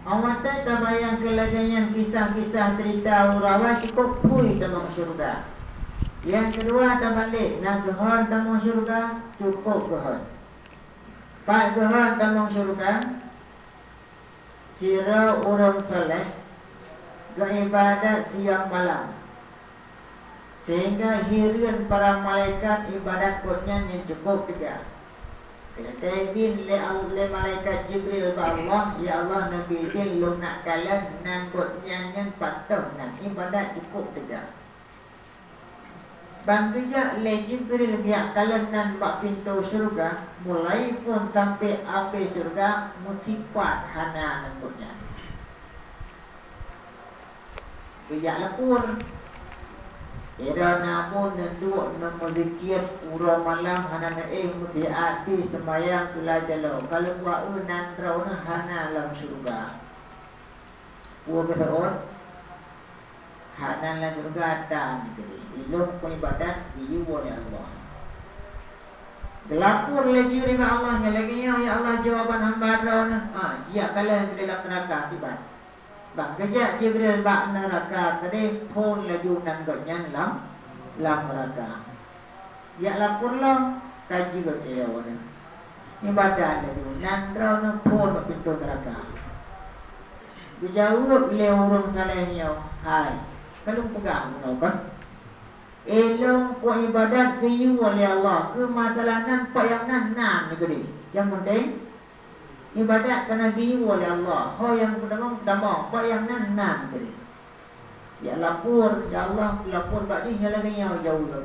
Awak tak bayang kelaganya kisah-kisah cerita urawan cukup pui dalam syurga. Yang kedua balik nak gehon dalam syurga cukup gehon. Pak gehon dalam syurga sira orang soleh beribadat siang malam sehingga hirian para malaikat ibadat kodnya yang cukup juga. Kaitin le malaikat Jibril ba Allah, ya Allah Nabi din lu nak kalan nan kodnya yang patuh nan ibadat cukup juga. Bangkija le Jibril biak kalan nan bak pintu surga mulai pun sampai api surga musipat hana nan kodnya. Biak lapur Ira namun nenduk memiliki urang malam hana muti ati sembayang kula jalo. Kalau buat unan trauna hana dalam surga. Buat kedaon hana dalam surga dan ilmu ibadat diu oleh Allah. Gelapur lagi oleh Allah lagi ya Allah jawaban hamba trauna. Ya kalau dalam neraka tiba. Bang kerja Jibril bak neraka tadi pun laju nanggotnya lam neraka. Ya lapurlah kaji berkira wana. Ibadah laju nandrau na pun pintu neraka. Dijawab le urang salehnya. Hai, kalau pegang kan? Elong ku ibadat kiyu oleh Allah. Ke masalah nan pak yang nan ni gede. Yang penting ibadat kena biu oleh Allah. Ho yang berdamang damang, pak yang nan tadi. Ya lapor, ya Allah lapor bak ni lagi yang jauh tu.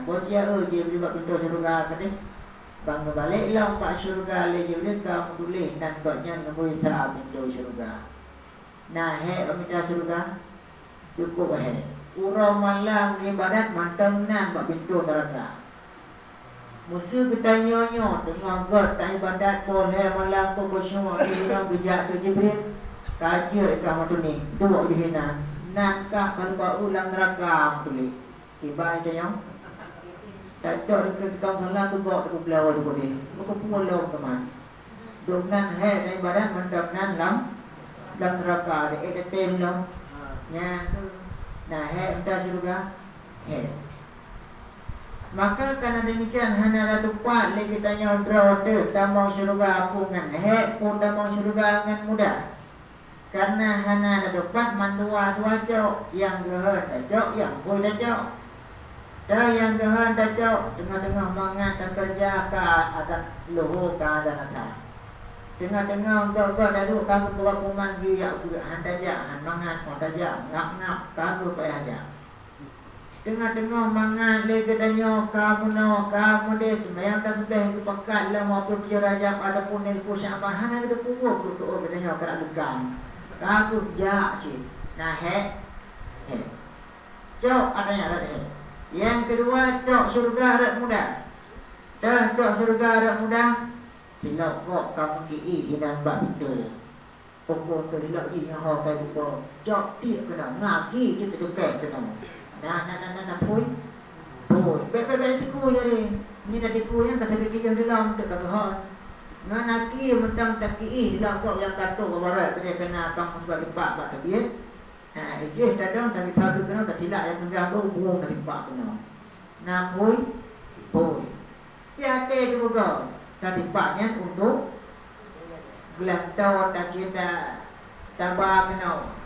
Buat dia je buat pintu surga tadi. Bang balik lah pak surga le je kamu tulis dan kodnya nombor isa pintu surga. Nah, minta surga cukup urang malam ibadat mantang nan bak pintu neraka. Musuh bertanya-tanya dengan God tak ibadat boleh malam pun bersyukur di dalam bijak tu Jibril kaji kamu tu ni dua dihina nakah kalau baru ulang neraka tulis tiba aja yang tak cok dekat kamu salah tu bawa tu pelawar tu boleh bukan pulau teman dengan dan ibadat mantap nan dalam neraka ada tem dong nya nah entah juga maka karena demikian hanya ada tempat lagi tanya order tambang syurga aku ngan pun tambang syurga ngan mudah karena hanya ada tempat mandua tuaco yang gehan dacok yang boy dacok dah yang gehan dacok tengah-tengah mangat dan kerja ke atas luhur ke atas tengah-tengah gak dadu kamu buat kuman dia juga handaja mangat handaja ngap-ngap kamu payah aja tengah-tengah mangan le kedanya kamu deh sembahyang tak sudah itu pekat lah maupun raja ada pun yang pusat bahan ada punguk tu kedanya kerak legang kamu jak sih nah cok ada yang kedua cok surga arat muda dah cok surga arat muda silap kok kamu ki hilang bab itu pokok tu hilap ni yang hok kai buka cok tiap kena ngaki kita dekat kena Nah, pui. Baik tiku jadi. Ni dah tiku yang kata kita di dalam tu kata hal. Ngan naki mentang taki dalam kau yang kata ke barat dia kena pang sebagai pak pak tapi. Ijih dadang dari satu kena tak silap yang mengganggu buang dari pak kena. Nah, pui. Siapa tu buka? Tadi paknya untuk gelantau tak kita tabah kena.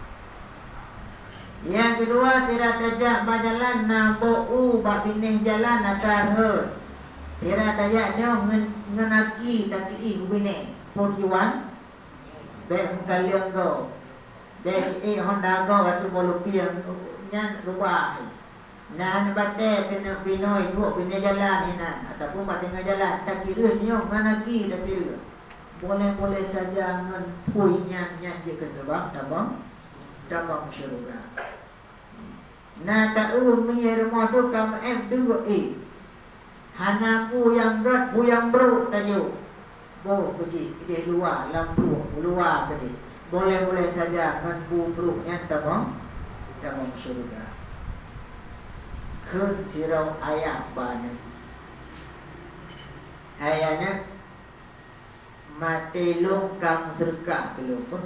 Yang kedua tidak tajak berjalan nampu bapinih jalan atar her. Tidak tajaknya ngenaki taki ubine porjuan. Baik kalian go. Baik Honda go atau bolupian nyan rubah. Nan bate kena binoi dua bine jalan ina ataupun batengah jalan taki rehnya ngenaki tapi boleh saja ngan puinya nyan je ke sebab tabang syurga. Nah tak umi rumah tu kamu dua hana pu yang gat pu yang bro tajuk bo pergi dia luar lampu luar tadi boleh saja kan pu bro yang tabang syurga kun sirau ayat bana ayatnya mati longkang serka dulu pun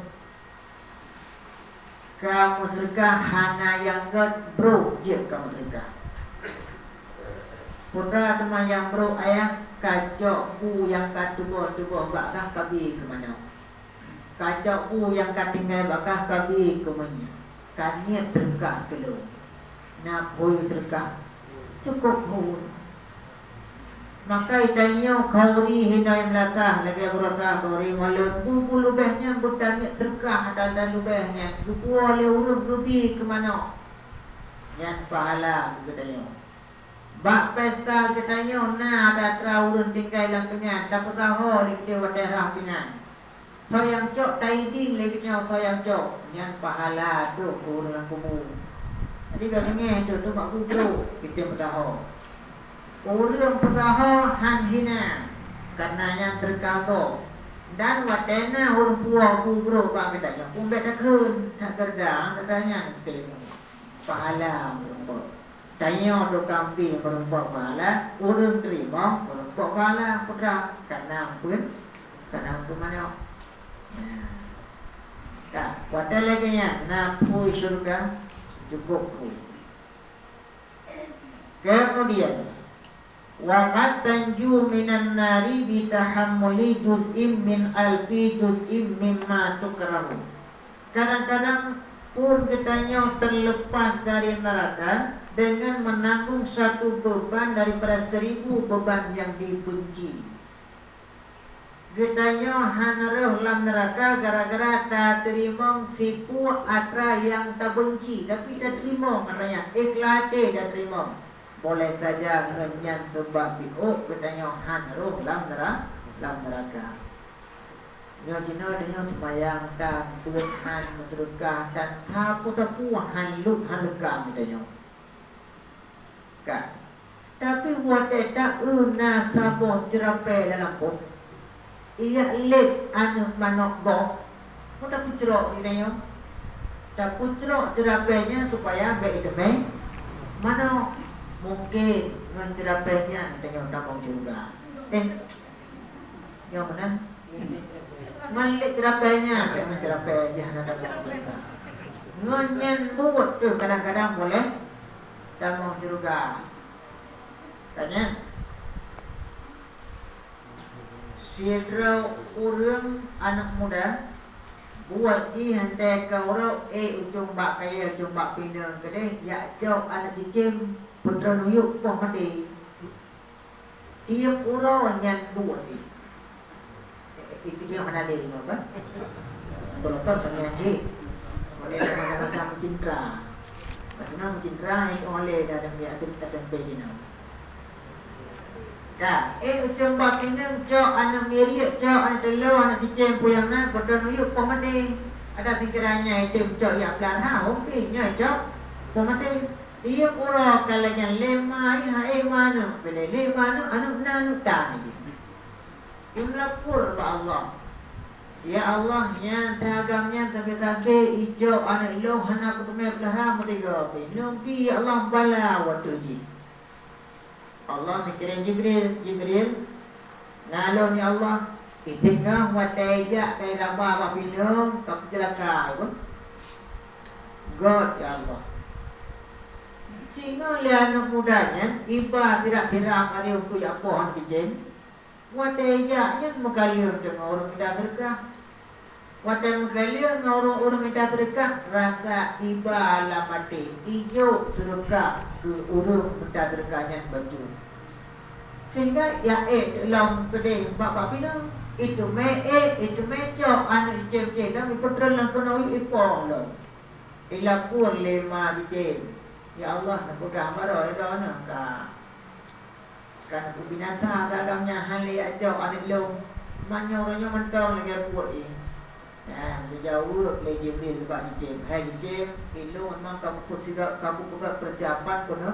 kamu serga hana yang bro je kamu serga. Putra teman yang bro ayah kacok bu yang katubo bakah kabi ke mana. Kacok bu yang katinggal bakah kabi ke mana. Kaniat terkah kelo. Napoi terkah cukup mu. Maka itanya kauri hinai melata lagi berata kauri malam buku lubahnya bertanya terkah dan lubahnya buku oleh urut rubi ke mana yang pahala katanya bak pesta katanya na ada traurun tinggal dalam pengan dapat tahu di dewan daerah pengan so yang cok taiding lagi nya so yang cok yang pahala tu kurang kumu jadi katanya tu mak buku kita tahu orang peraha han hina karena yang terkato dan wadena orang tua kubro pak katanya kumbet takun tak kerja katanya temu pahala berapa tanya do kampi berapa pahala orang terima berapa pahala putra karena pun mana tak wadai lagi nya na pui surga cukup pui kemudian wa tanju minan nari bitahammuli juz'im min alfi juz'im mimma tukrahu. Kadang-kadang pun kitanya terlepas dari neraka dengan menanggung satu beban daripada 1000 beban yang dibenci. Kitanya hanaruh dalam neraka gara-gara tak terima sipu atra yang tak benci tapi tak terima katanya ikhlas tak terima. Boleh saja menyan sebab bi'uk katanya hanruh dalam neraka. Nya kena dengan sembahyang dan Tuhan menteruskan dan tapu hanluk katanya. Kan. Tapi buat tak una sabo jerape dalam pun. Ia lep anu manok go. Mudah pucrok katanya. Tak pucrok jerapenya supaya baik demi manok. Mungkin mencerapainya tengok tambang juga. Yang mana? Malik cerapainya, tengok mencerapainya jangan tambang juga. Ngonyen buat tu kadang-kadang boleh tambang juga. Tanya. Sirau urang anak muda buat di hantai kau rau ujung bak kaya ujung bak pina kedai ya jauh anak cicim putra nuyuk pun mati dia urau yang buat ni itu dia mana dia ni apa kalau kau sengaja oleh macam cinta macam cinta itu oleh dalam dia tu kita sampai di mana dah ujung bak pina jauh anak miriak jauh anak telur anak cicim pun yang nak putra nuyuk pun mati ada pikirannya itu jauh yang belah mungkinnya jauh pun mati dia pura kalanya lema ni mana bila lema nu anu nanu tani ulapur ba Allah ya Allah nya tagamnya tapi ijo anak lo hana kutume belah mutiga nombi Allah bala waktu ji Allah dikirim Jibril nalo ni Allah itingah wataja kai raba pinung tak celaka God ya Allah sehingga lihat anak mudanya iba tidak hari untuk yang pohon kecil wadayanya mengalir dengan orang minta berkah waday mengalir dengan orang minta berkah rasa iba ala mati hijau surga ke orang minta berkahnya baju sehingga ya dalam kedai bapak pinang itu cok anak kecil dan putra lang penuhi ipong lo ilapur lema kecil. Ya Allah, nak gambar itu anak kan binatang dalamnya hal yang jauh anak long manyornya mentong lagi buat ini. Sejauh lagi Jibril sebab Jibril, hai Jibril, itu memang kamu buka persiapan kuno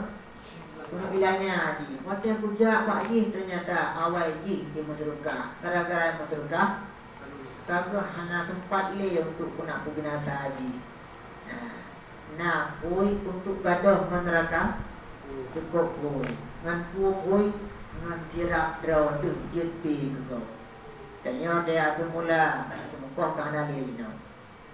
bilangnya di. Macam kerja bagi ternyata awal di Madurka, gara-gara Madurka, kamu hanya tempat le untuk kuna binatang lagi. Nah, oi untuk gadoh neraka cukup oi. Ngan puang oi ngan tirak draw tu jepi kau. Tanya dia semula semuka kana dia ni.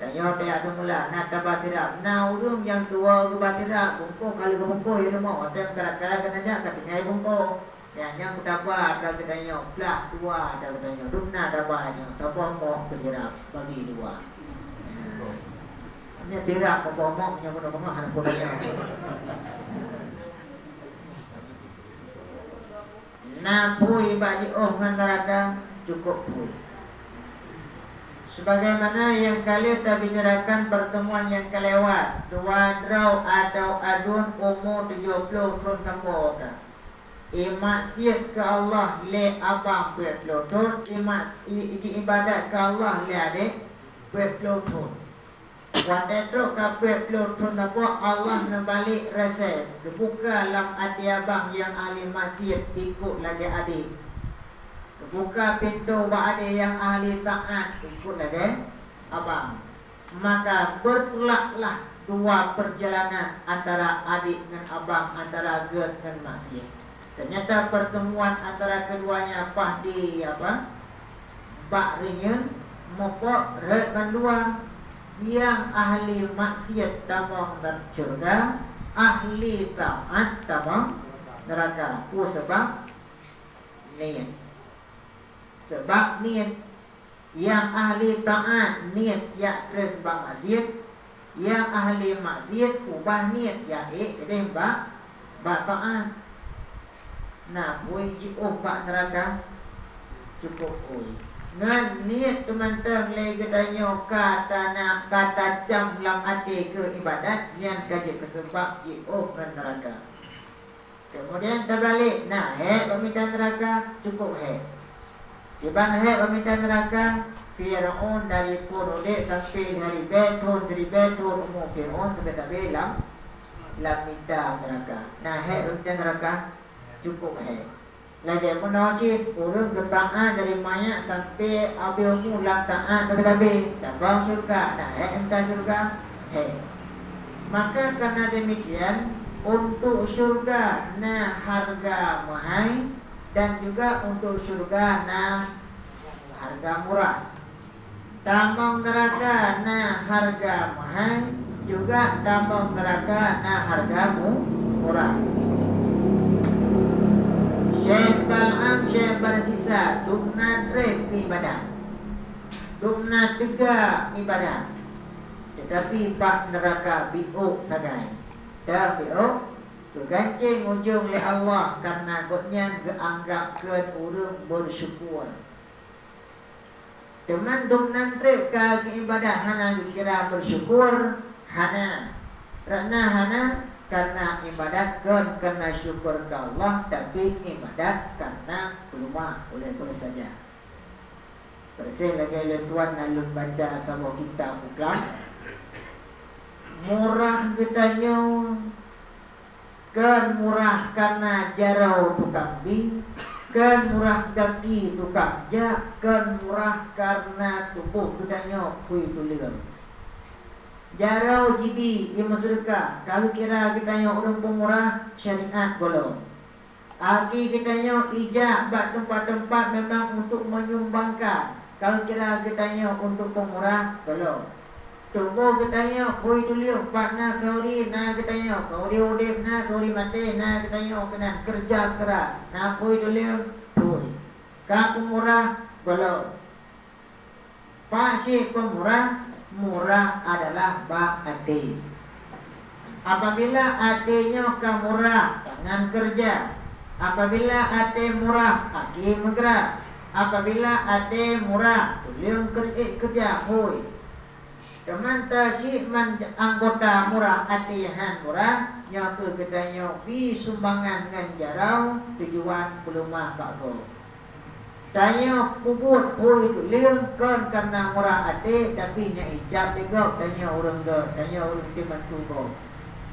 Dan yo dia tu mula nak tabatira. Nah urung yang tua ke batira bungko kali ke bungko ya mau ada kadang-kadang kena aja katanya bungko. Yang kutaba ada katanya plak tua ada katanya dumna ada banyak tapi mau kejerap bagi dua. Ini tirak pemomong yang pemomong anak kodanya. Napui bagi neraka cukup pui. Sebagaimana yang kalian telah bicarakan pertemuan yang kelewat, dua draw atau adun umur 70 tahun sampai. Maksiat ke Allah le abang pelotun, ibadat ke Allah le adik pelotun. Waktu itu ke pelotun apa Allah membalik rasa, buka lam hati abang yang ahli maksiat ikut lagi adik. Buka pintu bak ada yang ahli taat ikut lagi abang. Maka bertolaklah dua perjalanan antara adik dengan abang, antara gerd dan maksiat. Ternyata pertemuan antara keduanya apa di apa? Bak ringin mopok red bandua yang ahli maksiat tamang dan syurga, ahli taat tamang neraka. Sebab niat. Sebab niat yang ahli taat niat ya keren bang maksiat, yang ahli maksiat ubah niat ya kedeh bak taat. Nah, boleh bak neraka cukup oi. Ngan niat teman-teman lagi katanya kata jam lam hati ke ibadat yang kaji kesebab ke neraka. Kemudian terbalik. Nah, peminta neraka cukup Iban peminta neraka Fir'aun dari Purode sampai dari Betul umur Fir'aun sampai lam minta neraka. Nah, peminta neraka cukup lagi menojit urung bertahan dari mayat sampai abiumu lam taat tapi tabang surga. Nah, minta surga maka karena demikian untuk surga nah harga mahal dan juga untuk surga nah harga murah. Tambang neraka nah harga mahal juga tambang neraka nah harga murah. Syekh Bal'am Syekh bersisa dumna trek ibadah, dumna 3 ibadah, tetapi pak neraka bi'uk sadai dah bi'uk kegancing ujung oleh Allah karena godnya keanggap ke urung bersyukur. Teman dumna trek ke ibadah hana dikira bersyukur hana karena ibadat karena syukur ke Allah, tapi ibadat karena rumah boleh saja. Bersih lagi tuan nalun baca sama kita uklam. Murah getanya kan murah karena jarau tukang bi, kan murah kaki tukang jak, kan murah karena tubuh getanya kui tulir. Jarau jibi yang masyarakat. Kalau kira kita yang orang pemurah syariat bolong. Aki kita yang ijab bak tempat-tempat memang untuk menyumbangkan. Kalau kira kita yang untuk pemurah bolong. Tubuh kita yang koi tuliu pakna kauri na kita yang kauri udip na kauri mati na kita yang kena kerja keras. Na koi tuliu pun. Ka pemurah bolong. Pak si pemurah murah adalah bak hati. Apabila hatinya ke murah jangan kerja. Apabila hati murah kaki bergerak. Apabila hati murah tuliung kerja hui. Teman tasik anggota murah hati yang murah yang ketanya bi sumbangan dengan jarau tujuan pelumah bakso. Tanya kubur itu liang kan karena murah hati tapi nya ijab juga tanya orang dibantu go.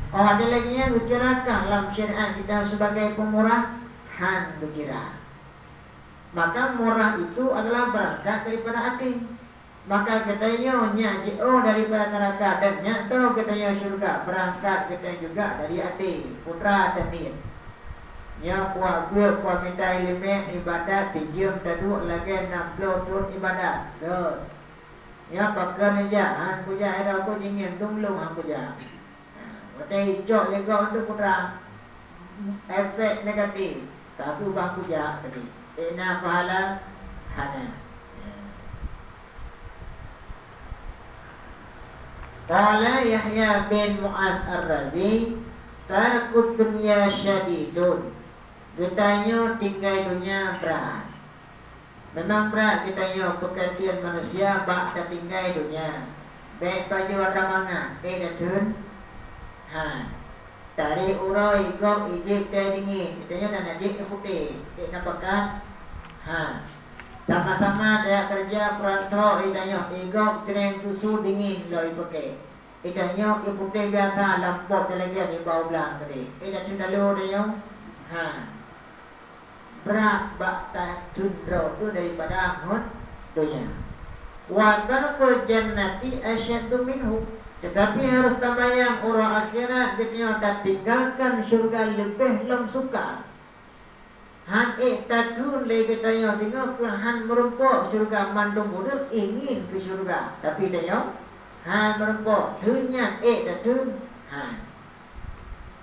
Ada lagi yang bicarakan dalam syariat kita sebagai pemurah han berkira. Maka murah itu adalah berangkat daripada hati. Maka katanya nya daripada neraka dan nya katanya surga berangkat katanya juga dari hati putra dan niat. Nya puak minta ilmu ibadat dijum tadu lagi 60 turun ibadat. Ya pakai aja, puja era aku ingin tunggu aku puja. Macam hijau juga untuk putra efek negatif. Satu bang puja tadi. Ina fahala hana. Qala Yahya bin Mu'az Ar-Razi, tarkut dunya syadidun. Kitanya tinggal dunia berat. Memang berat kitanya pekerjaan manusia bak tinggal dunia. Baik baju ada manga, datun. Dari urai gok ijib teh dingin. Kitanya dan najib ke putih. Nampakkan. Sama-sama dia kerja perantau idanya igok kering susu dingin dari pakai. Idanya putih biasa lampau lagi di bawah belang tadi. Idah sudah lalu dia. Berat bakta tundro tu daripada ahun dunia. Wa tarkul jannati asyaddu minhu. Tetapi harus tabayang orang akhirat dia tak tinggalkan syurga lebih lem suka. Han tadun lagi tanya tengok han merumpuk syurga mandung budak ingin ke syurga tapi dia han merumpuk dunia tadun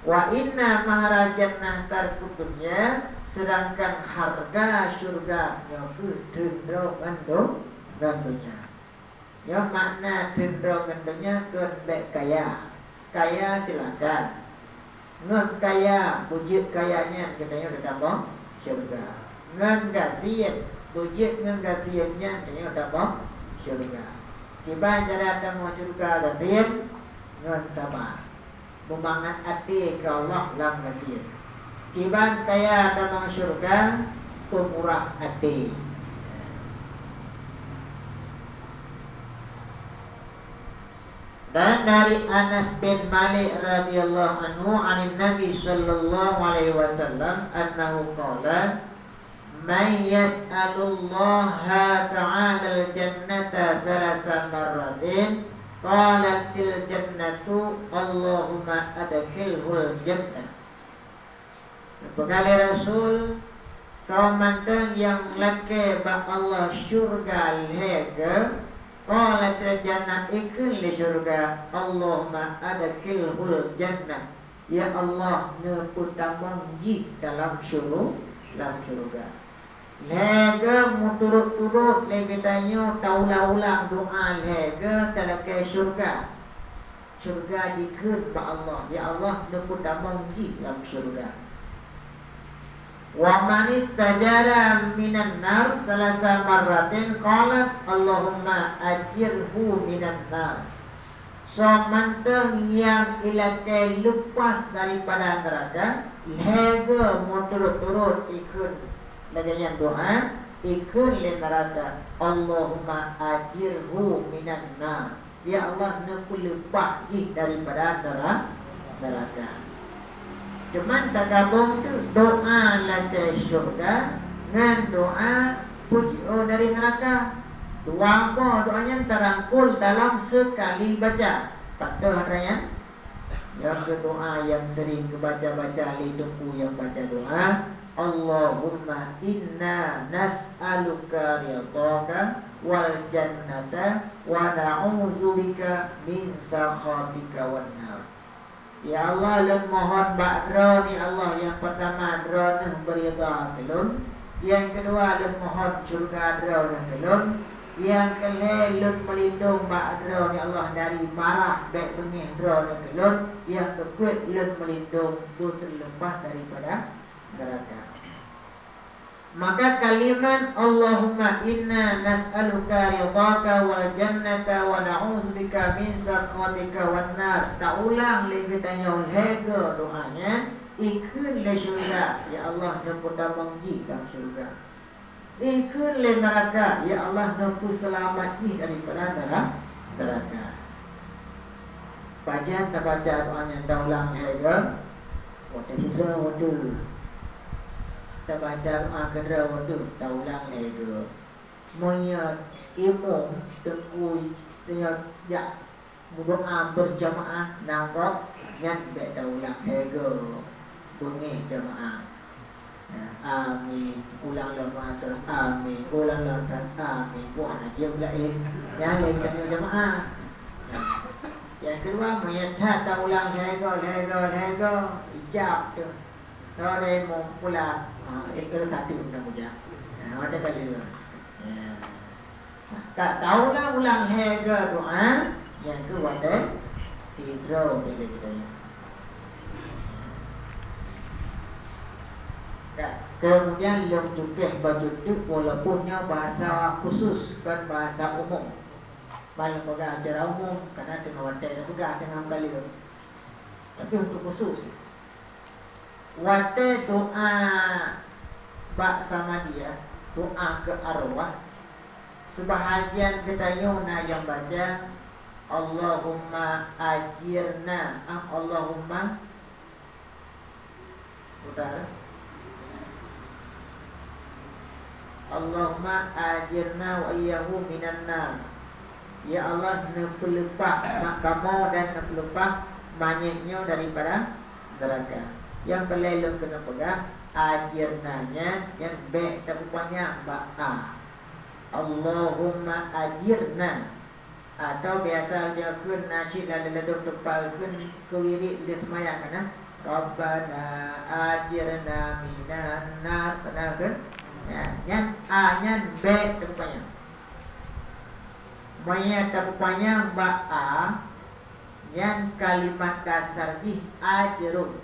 wa inna maharajannah tarkutunya sedangkan harga syurga itu dendro mandung gandunya ya makna dendro gandunya kerbek kaya silakan ngon kaya wujud kayanya katanya udah tambah syurga. Ngan gasian, wujud ngan gasiannya dia dapat syurga. Tiba cara ada mau syurga gasian, ngan sabar. Memangat hati ke Allah dalam gasian. Tiba kaya ada mau syurga, pemurah hati. Dan dari Anas bin Malik radhiyallahu anhu anin Nabi sallallahu alaihi wasallam annahu qala man yas'alullaha ta'ala al-jannata salasa marratin qalatil jannatu Allahumma adkhilhul jannah. Bekali Rasul samantang yang lake ba Allah syurga lege qalat jannah ikun li syurga Allahumma adkhilhul jannah ya Allah ne putamang ji dalam syurga lege muturut-turut lege tanyo taulah-ulang doa lege talakai syurga dikun ba Allah ya Allah ne putamang ji dalam syurga. Wa man istajara minan nar salasa marratin qalat Allahumma ajirhu minan nar. So manteng yang ilakai lepas daripada neraka lega muturut-turut ikut laganya doa ikut le neraka Allahumma ajirhu minan nar. Ya Allah nak lepas daripada neraka. Cuman tak gabung tu doa lantai syurga dengan doa puji dari neraka. Dua apa doanya terangkul dalam sekali baca. Fakta haranya yang doa yang sering baca-baca lidungku yang baca doa Allahumma inna nas'aluka ridhaka wal jannata wa na'udzubika min sakhatika wan nar. Ya Allah, lan mohon ba'dra ni Allah yang pertama dra ni beridha kelun, yang kedua lan mohon syurga dra ni kelun, yang kelih lan melindung ba'dra ni Allah dari marah baik bengih dra ni kelun, yang kekuat lan melindung tu terlepas daripada neraka. Maka kalimat Allahumma inna nas'aluka ridhaka wal jannata wa na'udzubika min sakhatika wan nar. Tak ulang lagi tanya lega doanya ikun le syurga ya Allah nampu tamangji dalam syurga. Ikun le neraka ya Allah nampu selamatni daripada neraka. Baca tak baca doanya tak ulang lega. Waktu kita waktu tak baca doa kedua waktu tak ulang lega. Monya ilmu tengku ya berdoa berjamaah nampak yang tak ulang lega bunyi jamaah. Amin. Ulang masuk. Amin. Ulang amin. Wah, dia pula yang lain kan jemaah. Yang kedua, menyatakan tak ulang lego. Ijab tu. Sore mau pulang. Itu satu mudah-mudah. Ada kali tu. Tak tahulah ulang lego doa. Yang kedua tu, sidro bila kita ni. Kemudian yang cukih baju tu walaupunnya bahasa khusus kan bahasa umum. Malam pegang acara umum karena tengah watai dan pegang tengah kali tu. Tapi untuk khusus watai doa bak sama dia, doa ke arwah. Sebahagian ketayuna yang baca Allahumma ajirna, Allahumma utara Allahumma ajirna wa iyyahu minan nar. Ya Allah, nepelupah kamu dan nepelupah manyeknya daripada neraka. Yang kelelong kena pegang ajirnanya, yang B terupanya ba'a. Allahumma ajirna. Atau biasa dia kun nasyid dan leduk tepal kun kuwiri dia semayang kan. Rabbana ajirna minan nar. Pernah kan? Yang A nya B terupanya. Maya terupanya ba'a. Yang kalimat dasar di ajrun.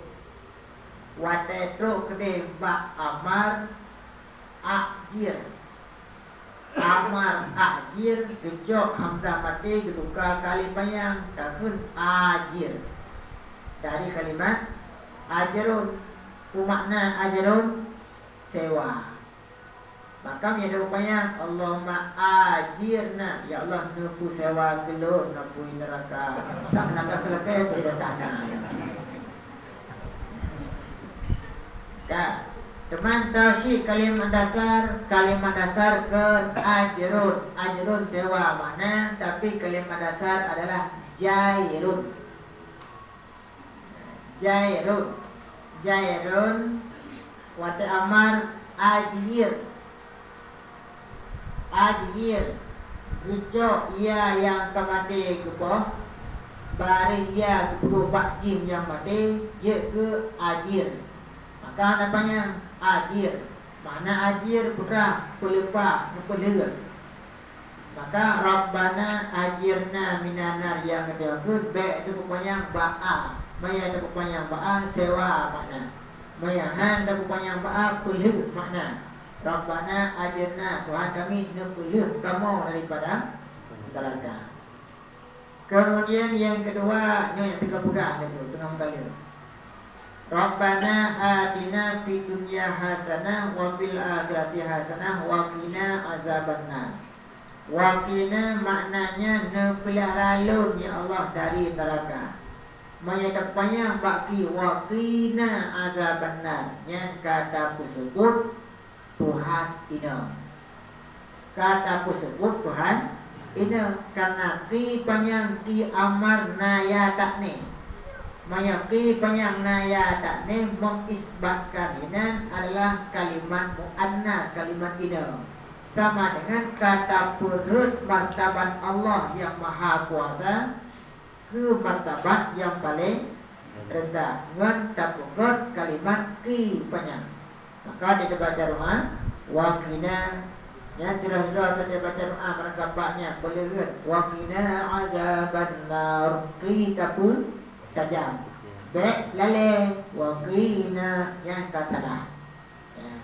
Watetro kede ba'amar ajir. Amar ajir kejok hamzah mati keduka kalimat yang takun ajir. Dari kalimat ajrun. Makna ajrun sewa. Maka dia rupanya Allahumma ajirna. Ya Allah, nupu sewa gelur, nupu neraka. Tak nak selesai boleh tak ada. Teman tauhid kalimat dasar ke ajrun sewa mana, tapi kalimat dasar adalah jairun wate amar ajir Rujuk ia yang kemati ke bawah Bari ia berubah jim yang mati Ia ke ajir. Maka namanya ajir. Mana ajir putra pelupa pelur. Maka Rabbana ajirna minanar yang kedua ke Baik itu rupanya ba'a. Maya itu rupanya ba'a sewa makna. Maya han itu rupanya ba'a pelur makna. Rabbana ajirna, Tuhan kami nepuluh kamu daripada neraka. Kemudian yang kedua, ini yang tiga pegang itu tengah kali. Rabbana atina fid dunya hasanah wa fil akhirati hasanah wa qina azabannar. Wa qina maknanya nepelihara lun ya Allah dari neraka. Maya depannya baki wa qina azabannar. Yang kata tersebut Tuhan ina. Kata tersebut Tuhan ina karena ki panjang ki amar naya tak ni. Maya ki panjang naya tak ni mengisbatkan ina adalah kalimat muannas, kalimat ina. Sama dengan kata perut martabat Allah yang maha kuasa ke martabat yang paling rendah. Ngan tapukot kalimat ki panjang. Maka dia baca doa waqina ya jelas-jelas dia baca doa merangkapnya boleh waqina azabannar kita pun tajam baik lale waqina yang katalah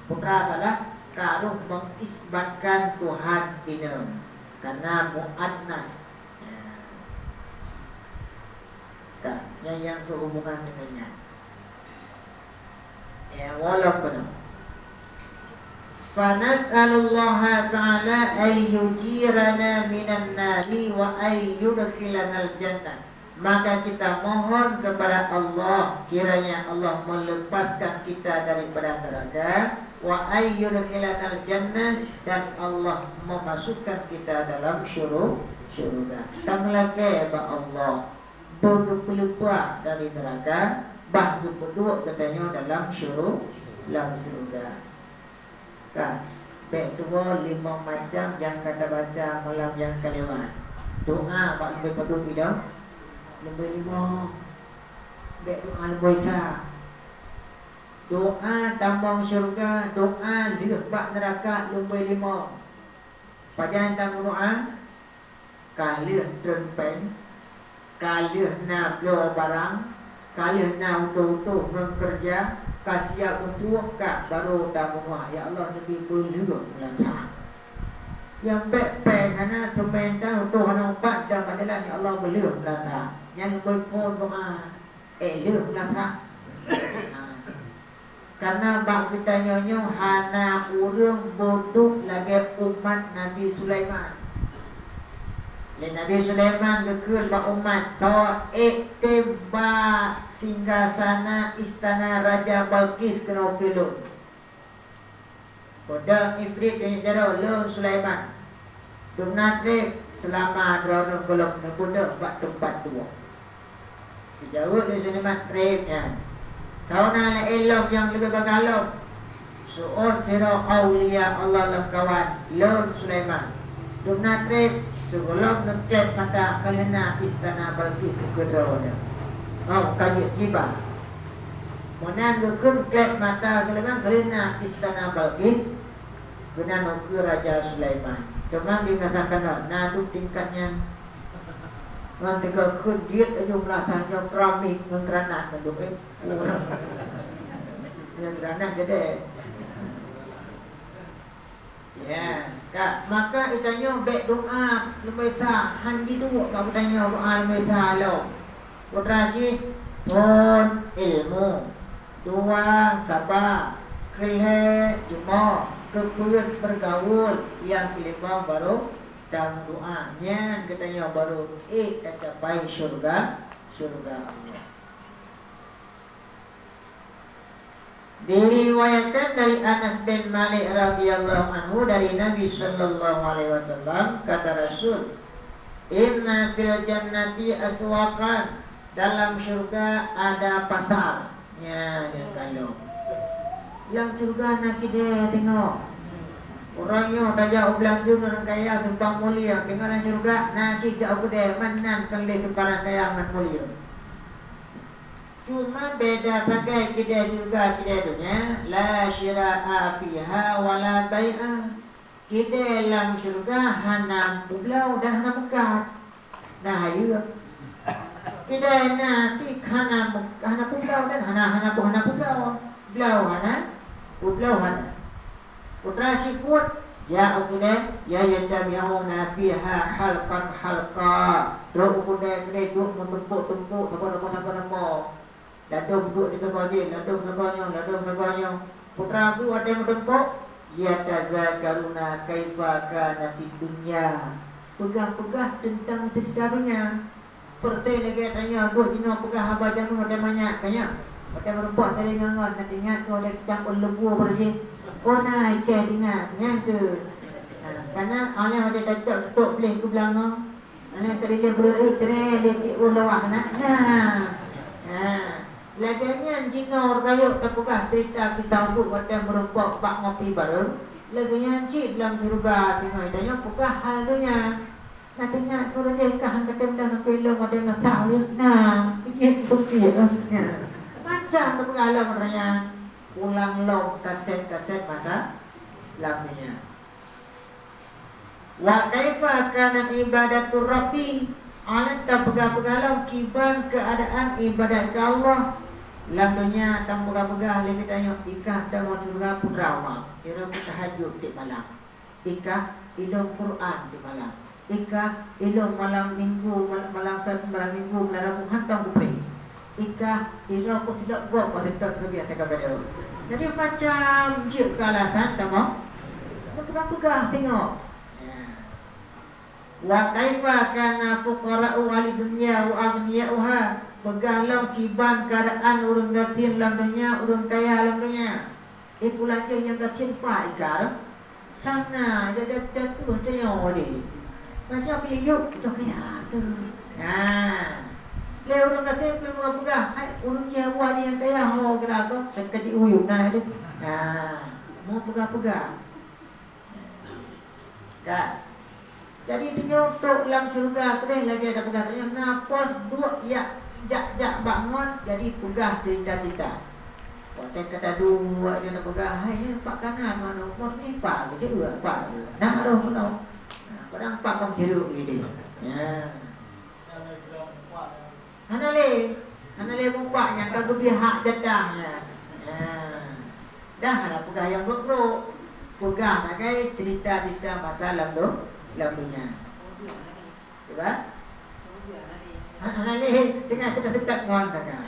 putra salah kalau mengisbatkan Tuhan ini karena muannas yang sehubungan dengannya ya walaupun Fanas'alullaha ta'ala ay yujirana minan nari wa ay yudkhilanal jannah. Maka kita mohon kepada Allah kiranya Allah melepaskan kita daripada neraka wa ay yudkhilanal jannah dan Allah memasukkan kita dalam syurga. Tamlake ba Allah berpelupa dari neraka bah kedua katanya dalam syurga. dalam surga. Kan? Baik tua 5 macam yang kata baca malam yang kelewat. Doa Pak lebih patut tidak? Lebih 5. Baik doa lebih sah. Doa tambang syurga, doa lebak neraka lebih 5. Pajangan tambang doa kalian terpen, kalian nak beli barang, kalian nak untuk bekerja, kasiap untuk kak baru tambang doa. Ya Allah lebih berlebih melantang. Yang baik-baik karena sementara untuk anak empat dan adalah ya Allah berlebih melantang. Yang berpon doa, lebih melantang. Karena bak kita nyonyo hana urang bodoh lagi umat Nabi Sulaiman. Le Nabi Sulaiman gekeur bak umat tawa iktiba singgasana istana Raja Balqis kena peluk. Pada ifrit yang jaro le Sulaiman. Dumnatre selama drone golok nebuda bak tempat tua. Dijawab le Sulaiman tripnya. Tahu nak elok yang lebih bagalok. Su'ud sira awliya Allah lam kawan Lon Sulaiman. Dumna trip sebelum ngeklep mata kalena istana Balqis kedua. Oh kaji jiba. Monan dukun klep mata Sulaiman kalena istana Balqis guna nuku Raja Sulaiman. Cuma dikatakan nadu tingkatnya nanti kalau kudit aja merasanya keramik ngeranat menduk ngeranat jadi ya kak maka itanya baik doa lemeta handi tu kau tanya doa lemeta lo putrasi pun ilmu dua sabar kelih cuma kekuat bergaul yang kelima baru dan doanya katanya baru tercapai syurga Allah. Diriwayatkan dari Anas bin Malik radhiyallahu anhu dari Nabi sallallahu alaihi wasallam kata Rasul, "Inna fil jannati aswaqan." Dalam syurga ada pasar. Ya, kalau yang syurga nak kita tengok orangnya daya belanja orang kaya tumpang mulia dengan syurga nasi jauh gede menan kali tumparan kaya man mulia. Cuma beda sakai kita syurga kita dunia la syira'a fiha wala bai'a. Kita dalam syurga hana pulau dan hana buka. Nah ayo. Kita nanti hana pulau dan hana pulau. Pulau hana. Putra sifut ya ukune ya yajami'una fiha halqa do ukune kene duk membentuk-bentuk apa dadung duk di tengahnya putra aku ada yang membentuk ya tazakaruna kaifa kana fid dunya pegang-pegang tentang cerita dunia seperti negara tanya aku dino pegang haba jamu ada banyak tanya ada merempuan tadi ngangon nanti ingat tu ada campur lembu bersih. Oh naik ke ingat yang tu. Karena orang ada cocok stok boleh ku bilang no. Ana terima beri dia ulawah nak. Laganya jino rayuk terbuka cerita kita untuk macam merempok bak ngopi bareng. Laganya cik dalam surga tengok tanya buka halunya. Nantinya turun dia kah kata dah film ada nak tahu. Nah, ini bukti ya. Macam berpengalaman orangnya ulang long kaset masa lagunya. Wa kaifa kana ibadatur rabbi alat pegang-pegang kiban keadaan ibadat ke Allah lagunya tam pegang-pegang lebih tanya ikah dan surga putra Allah kira tahajud di malam ikah ilmu Quran di malam ikah ilmu malam minggu malam minggu malam hantam kupri ikah dia aku tidak buat pada tak sebiar cakap dia. Jadi macam je kalasan tengok. Pegang-pegang tengok. Wa kaifa kana fuqara'u ahli dunya wa aghniya'uha. Peganglah kiban keadaan orang gatin dalam dunia, orang kaya dalam dunia. Itu lagi yang gatin pak ikar. Sana dia tu tengok dia. Macam hidup tu kaya tu. Leo orang kata perlu pegang, orang Jawa ni yang kaya hawa gerak tu, saya kecil uyuk nah itu. Mau pegang-pegang. Kan? Jadi dinyotok dalam surga terus lagi ada pegang. Nafas dua ya jak bangun jadi pegah cerita-cerita. Waktu kata dua dia nak pegang, hai pak kanan mana umur ni pak je dua pak. Nak roh pun. Padang pak kau jeruk ni dia. Ya. Hanale bapaknya kagak pihak jadahnya. Dah ada pegang yang berkeruk. Pegang pakai cerita-cerita masalah tu lagunya. Coba. Hanale tengah dekat ngon sangat.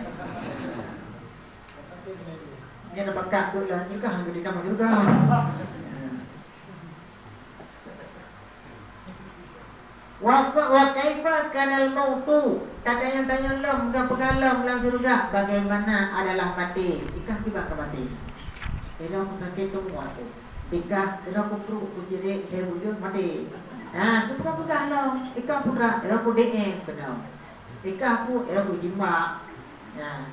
Dia nak pakat tu lah nikah dengan dia kamu juga. Wa kaifa kanal mautu, tanya lam ke pegalam dalam surga bagaimana adalah mati. Ikah tiba ke mati. Dia sakit tu waktu. Ikah dia perlu kujirik dia wujud mati. Tu pegang-pegang ikah putra dia ku DM kenal. Ikah ku dia ku jima.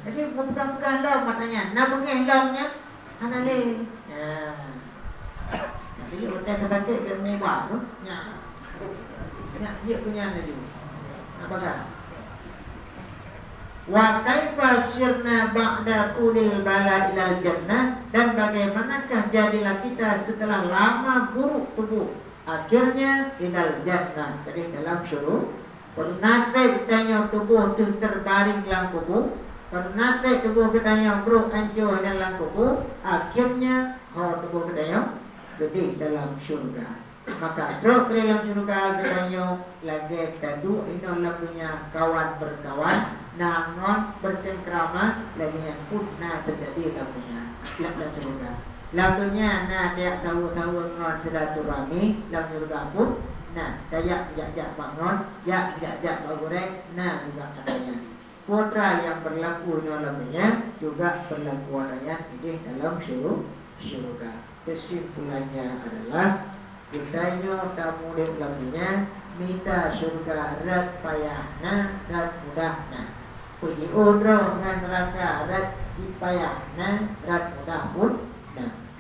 Jadi pegang-pegang lam matanya. Nak pengeh lamnya hanale. Jadi orang sakit dia mewah tu. Dia punya lagi. Apakah? Wa kaifa sirna ba'da ulil bala ilal jannah, dan bagaimanakah jadilah kita setelah lama buruk tubuh akhirnya ilal jannah, jadi dalam syurga. Pernate kitanya tubuh tu terbaring dalam kubur, pernate tubuh kitanya buruk hancur dalam kubur, akhirnya tubuh kitanya gede dalam syurga. Maka terus dalam surga katanya lagi tadu ini lagunya kawan berkawan nangon bercengkrama lagi yang putna terjadi lagunya dalam surga. Lagunya dia tahu-tahu ngon silaturahmi dalam surga pun dayak bangun jak bagorek juga katanya. Putra yang berlaku lagunya juga berlaku adanya di dalam surga. Kesimpulannya adalah kitanya tamu di lagunya minta surga rat payahna rat mudahna. Puji udro dengan neraka rat dipayahna rat mudah pun.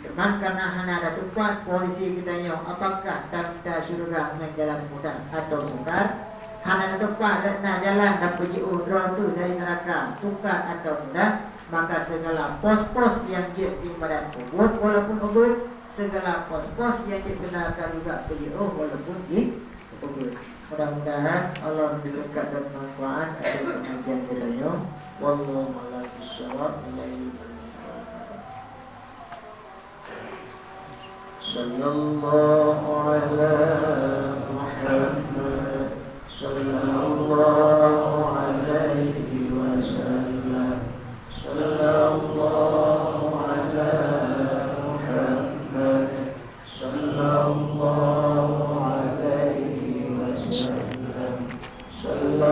Teman karena hana ada tempat polisi kitanya apakah tak minta surga dengan jalan mudah atau sukar. Hana ada tempat jalan dan puji udro tu dari neraka sukar atau mudah. Maka segala pos-pos yang dia di badan kubur walaupun kubur, segala pos-pos yang digunakan juga beliau walaupun di kubur. Mudah-mudahan Allah memberikan dan manfaat atas pengajian kita. Wallahu a'lam bishawab. Sallallahu